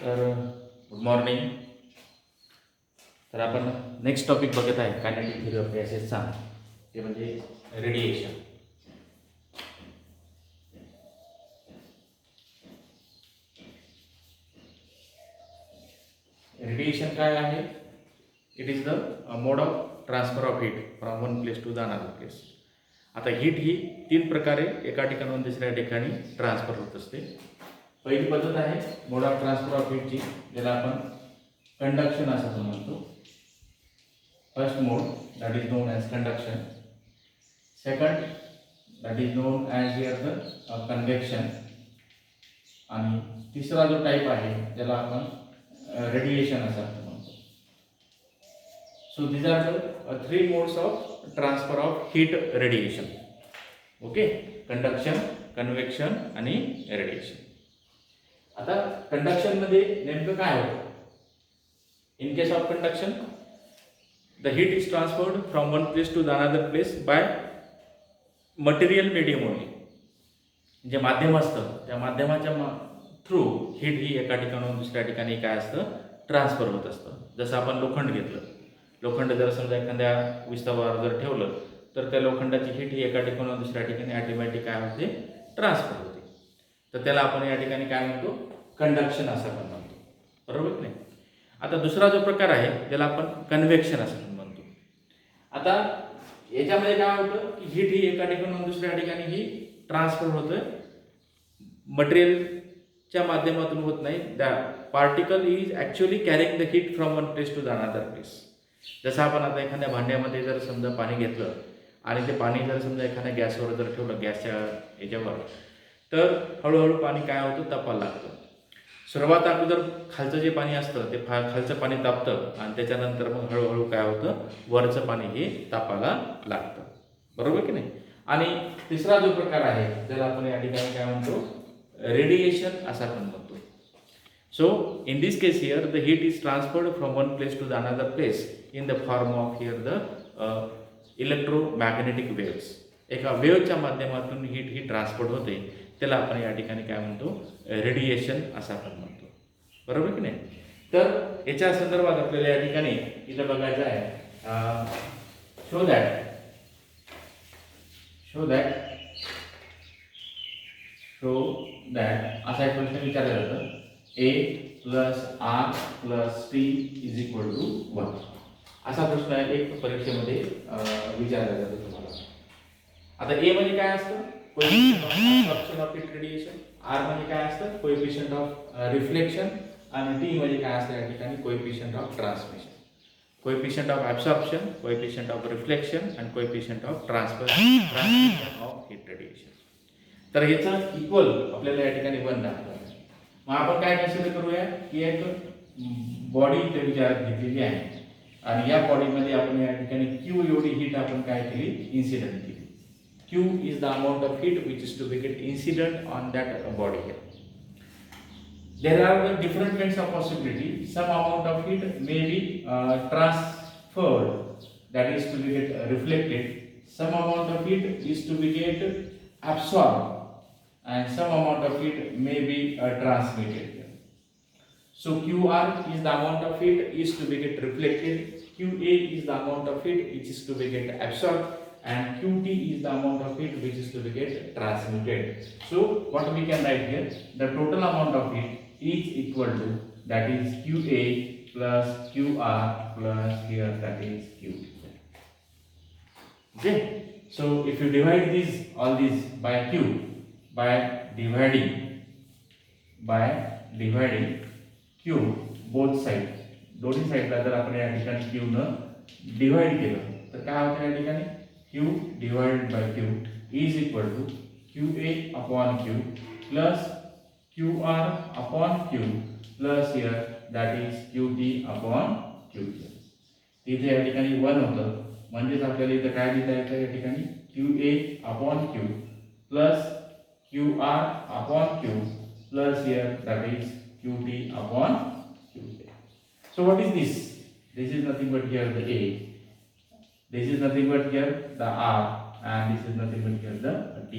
तर good morning. तर आपण नेक्स्ट टॉपिक बघत आहे कायनेटिक थेरी ऑफ गॅसेसचा, ते म्हणजे रेडिएशन. रेडिएशन काय आहे? It is the mode of transfer of heat from one place to the another place. आता हीट ही तीन प्रकारे एका ठिकाणाहून दुसऱ्या ठिकाणी ट्रान्सफर होत असते. पहिली पद्धत आहे मोड ऑफ ट्रान्सफर ऑफ हीटची, ज्याला आपण कंडक्शन असं आपण म्हणतो. First mode, that is known as conduction. Second, that is known as here the convection. आणि तिसरा जो टाइप आहे त्याला आपण रेडिएशन असं म्हणतो. So these are the three modes of transfer of heat radiation. Okay, conduction, convection आणि radiation. आता कंडक्शन मध्ये नेमकं काय होतं? In case of conduction, the heat is transferred from one place to the another place by material medium only. जे माध्यम असतं त्या माध्यमाच्या थ्रू हीट ही एका ठिकाणाहून दुसऱ्या ठिकाणी काय असतं, ट्रान्सफर होत असतं. जसं आपण लोखंड घेतलं, लोखंड जर समजा एखाद्या विस्तवावर जर ठेवलं तर त्या लोखंडाची हीट ही एका ठिकाणाहून दुसऱ्या ठिकाणी ऑटोमॅटिक काय होते, ट्रान्सफर होते. तर त्याला आपण या ठिकाणी काय म्हणतो, कंडक्शन असं आपण म्हणतो. बरोबर की नाही? आता दुसरा जो प्रकार आहे त्याला आपण कन्व्हेक्शन असं म्हणतो. आता याच्यामध्ये काय होतं की हीट ही एका ठिकाणाहून दुसऱ्या ठिकाणी ही ट्रान्सफर होतं, मटेरियलच्या माध्यमातून होत नाही. The particle is actually carrying the heat from one place to the another place. जसं आपण आता एखाद्या भांड्यामध्ये जर समजा पाणी घेतलं आणि ते पाणी जर समजा एखाद्या गॅसवर जर ठेवलं, गॅसच्या याच्यावर, तर हळूहळू पाणी काय होतं, तापायला लागतं. सुरुवात अगोदर खालचं जे पाणी असतं ते खालचं पाणी तापतं आणि त्याच्यानंतर मग हळूहळू काय होतं, वरचं पाणी हे तापायला लागतं. बरोबर की नाही? आणि तिसरा जो प्रकार आहे त्याला आपण या ठिकाणी काय म्हणतो, रेडिएशन असा आपण म्हणतो. So in this case here the heat is transferred from one place to the another place in the form of here the electromagnetic waves. एका वेव्हच्या माध्यमातून हीट ही ट्रान्सफर होते, त्याला आपण या ठिकाणी काय म्हणतो, रेडिएशन असं आपण म्हणतो. बरोबर की नाही? तर याच्या संदर्भात आपल्याला या ठिकाणी इथं बघायचं आहे, शो दॅट असा एक प्रश्न विचारला जातं, A + R + T = 1. असा प्रश्न एक परीक्षेमध्ये विचारला जातो तुम्हाला. आता ए म्हणजे काय असतं, coefficient of absorption of heat radiation. R म्हणजे काय असतं, कोएफिशियंट ऑफ रिफ्लेक्शन. आणि टी म्हणजे काय असतं या ठिकाणी, coefficient of transmission. Coefficient of absorption, coefficient of reflection आणि coefficient of transmission of heat radiation. तर ह्याचं इक्वल आपल्याला या ठिकाणी 1 दाखवलं. मग आपण काय कन्सिडर करूया की एक बॉडी इथे विचारात घेतलेली आहे आणि या बॉडीमध्ये आपण या ठिकाणी क्यू एवढी हीट आपण काय केली, इन्सिडेंट केली. Q is the amount of heat which is to be get incident on that body here. There are the different kinds of possibility. Some amount of heat may be transferred, that is to be get reflected. Some amount of heat is to be get absorbed, and some amount of heat may be transmitted. So QR is the amount of heat is to be get reflected. QA is the amount of heat which is to be get absorbed. And QT is the amount of heat which is to be get transmitted. So what we can write here, the total amount of heat is equal to, that is QA plus QR plus here that is QT. Okay, so if you divide these all these by Q, by dividing Q both side, दोन्ही साइडला जर आपण या ठिकाणी Q न divide केलं तर काय होतं या ठिकाणी, Q divided by Q is equal to QA upon Q plus QR upon Q plus here that is QT upon QT. इथे या ठिकाणी 1 होतं, म्हणजेच आपल्याला इथे काय लिहिता येतं या ठिकाणी, QA upon Q plus QR upon Q plus here that is QT upon QT. So what is this? This is nothing but here the A. This is nothing but here the R, and this is nothing but here the T.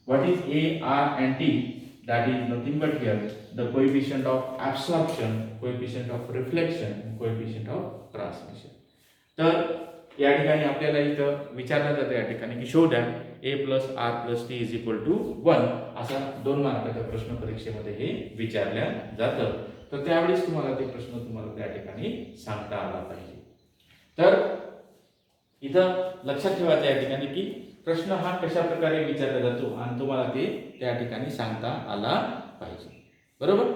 What is A, R and T? that is nothing but here the coefficient of absorption, coefficient of reflection, coefficient of transmission. तर या ठिकाणी आपल्याला इथं विचारलं जातं या ठिकाणी की शोधा a plus R plus T is equal to 1 असा 2 मार्काचा प्रश्न परीक्षेमध्ये हे विचारल्या जातं. तर त्यावेळेस तुम्हाला ते प्रश्न तुम्हाला त्या ठिकाणी सांगता आला पाहिजे. तर इथं लक्षात ठेवायचं या ठिकाणी की प्रश्न हा कशा प्रकारे विचारला जातो आणि तुम्हाला ते त्या ठिकाणी सांगता आला पाहिजे. बरोबर.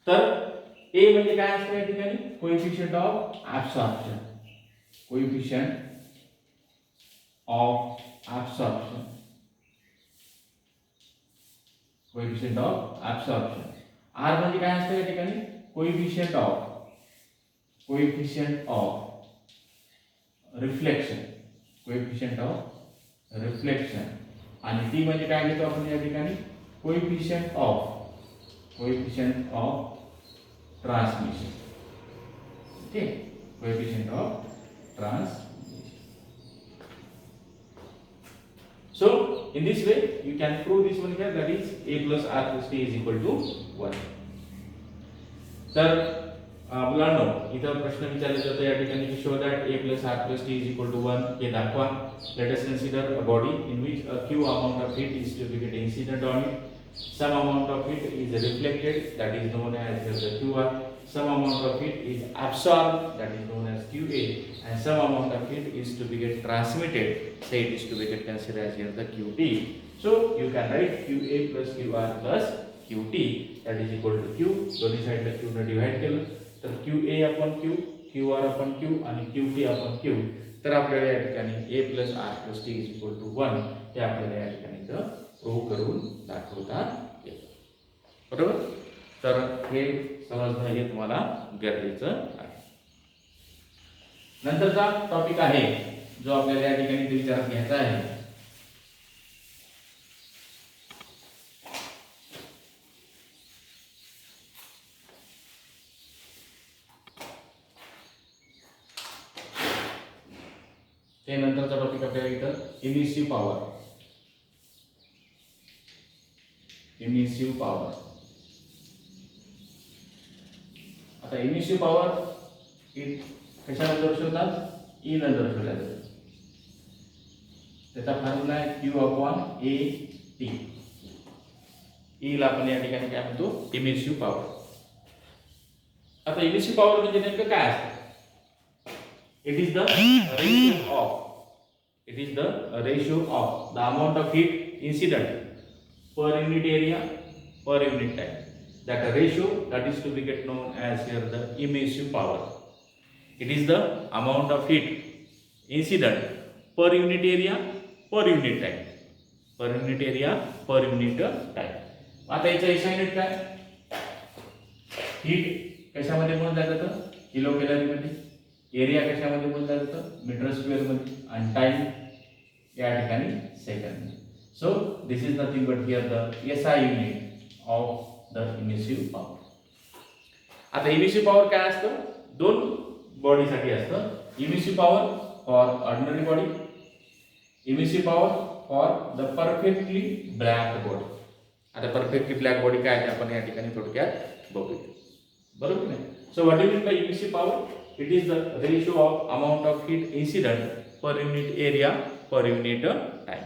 तर ए म्हणजे काय असतं या ठिकाणी coefficient of absorption, coefficient of absorption, coefficient of absorption. R म्हणजे काय असतं या ठिकाणी coefficient of reflection, coefficient of reflection. आणि टी म्हणजे काय घेतो आपण या ठिकाणी coefficient of transmission. Okay, coefficient of transmission. So in this way you can prove this one here, that is a plus r plus t is equal to 1. तर मुलांनो इथं प्रश्न विचारला जातो या ठिकाणी की show that a plus r plus t is equal to 1 हे दाखवा. Let us consider a body in which a q amount of heat is to be incident on it. Some amount of heat is reflected, that is known as the QR. Some amount of heat is absorbed, that is known as QA, and some amount of heat is to be transmitted, say it is to be considered as here the QT. So you can write QA plus QR plus QT, that is equal to Q. दोन्ही साइडला Q ने divide केलं तर QA upon Q, QR upon Q आणि QT upon Q. तर आपल्याला या ठिकाणी a plus r plus t is equal to 1 हे आपल्याला या ठिकाणी इथं प्रूव्ह करून दाखवता येतं. बरोबर. तर हे समजणं हे तुम्हाला गरजेचं आहे. नंतरचा टॉपिक आहे जो आपल्याला या ठिकाणी विचारात घ्यायचा आहे. ते नंतरचा टॉपिक आपल्याला इथं इमिसिव्ह पॉवर. Emissive power. आता इमिसिव्ह पॉवर कशाला दर्शवतात ई न दर्शवल्या जाते. त्याचा फॉर्म्युला आहे Q upon A T. E ला आपण या ठिकाणी काय म्हणतो इमिसिव्ह पॉवर. आता इमिसिव्ह पॉवर म्हणजे नेमकं काय असतं. It is the ratio of the amount of heat incident per unit area per unit time. That ratio that is to be get known as here the emissive power. It is the amount of heat incident per unit area per unit time. Per unit area per unit time. आता याचा SI unit काय. Heat कशामध्ये मोजलं जातं kilo calorie मध्ये. Area कशामध्ये मोजला जातो metre square मध्ये आणि टाइम या ठिकाणी second. So this is nothing but here the SI unit of the emissive power. आता इमिसिव्ह पॉवर काय असतं दोन बॉडीसाठी असतं. Emissive power for ordinary body, emissive power for the perfectly black body. आता परफेक्टली ब्लॅक बॉडी काय आहे आपण या ठिकाणी थोडक्यात बघूया. बरोबर नाही. So what do mean by emissive power. It is the ratio of amount of heat incident per unit area per unit time.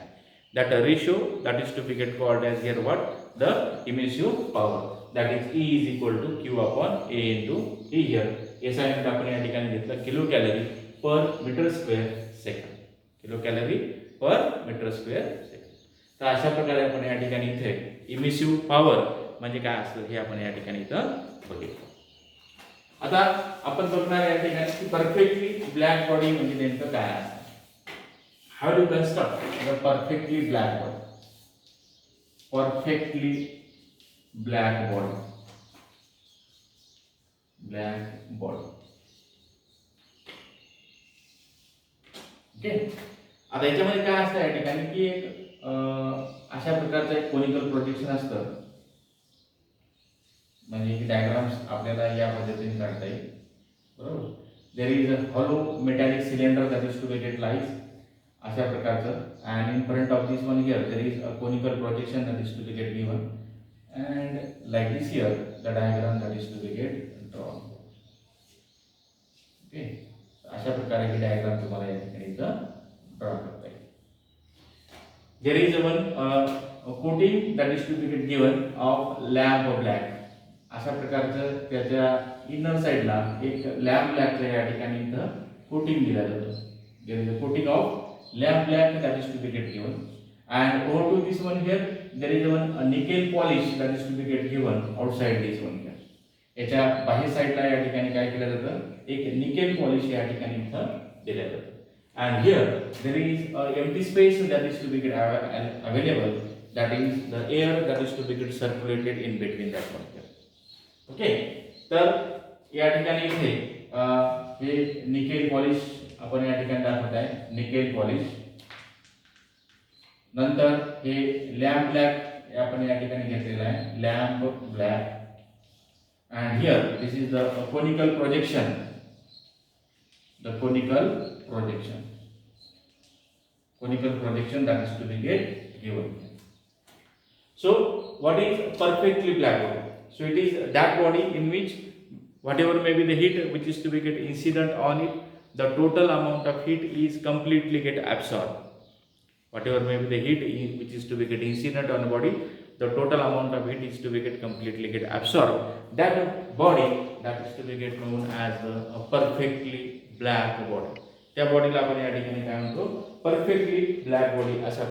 That ratio that is to be get called as here what the emissive power. That is E is equal to Q upon A into T here. SI unit आपण या ठिकाणी घेतलं kilo calorie per metre square second. Kilo calorie per metre square second. तर अशा प्रकारे आपण या ठिकाणी इथे इमिसिव्ह पॉवर म्हणजे काय असतं हे आपण या ठिकाणी इथं बघितलं. आता आपण बघणार या ठिकाणी की परफेक्टली ब्लॅक बॉडी म्हणजे नेमकं काय असतं. How do construct the perfectly black body. Perfectly black body. Black body. Okay. आता याच्यामध्ये काय असतं या ठिकाणी की एक अशा प्रकारचं एक कोनिकल प्रोजेक्शन असतं. म्हणजे ही डायग्राम्स आपल्याला या पद्धतीने काढता येईल. बरोबर. There is a hollow metallic cylinder that is to be get lies अशा प्रकारचं. And in front of this one here there is a conical projection that is to be get given, and like this here the diagram that is to be get drawn. Okay, अशा प्रकारे ही diagram तुम्हाला या ठिकाणी इथं draw करता येईल. There is one coating that is to be get given of lamp black. अशा प्रकारचं त्याच्या इनर साइडला एक लॅम्प ब्लॅकचं या ठिकाणी इथं कोटिंग दिलं जातं. There is a coating of lamp black that is to be get given, and over to this one here there is one nickel polish that is to be get given outside this one here. याच्या बाह्य साइडला या ठिकाणी काय केलं जातं, एक nickel polish या ठिकाणी इथं दिलं जातं. And here there is a empty space that is to be get available, that is the air that is to be get circulated in between that one here. Okay, तर या ठिकाणी इथे हे निकेल पॉलिश आपण या ठिकाणी दाखवत आहे, निकेल पॉलिश. नंतर हे लॅम्प ब्लॅक आपण या ठिकाणी घेतलेला आहे, lamp black. and here this is the conical projection, the conical projection that is to be given. So what is perfectly black body? So it is that body in which whatever may be the heat which is to be get incident on it, the total amount of heat is completely get absorbed. Whatever may be the heat which is to be get incident on the body, the total amount of heat is to be get completely get absorbed. That body that is to be get known as a perfectly black body. त्या बॉडीला आपण या ठिकाणी काय म्हणतो, perfectly black body अशा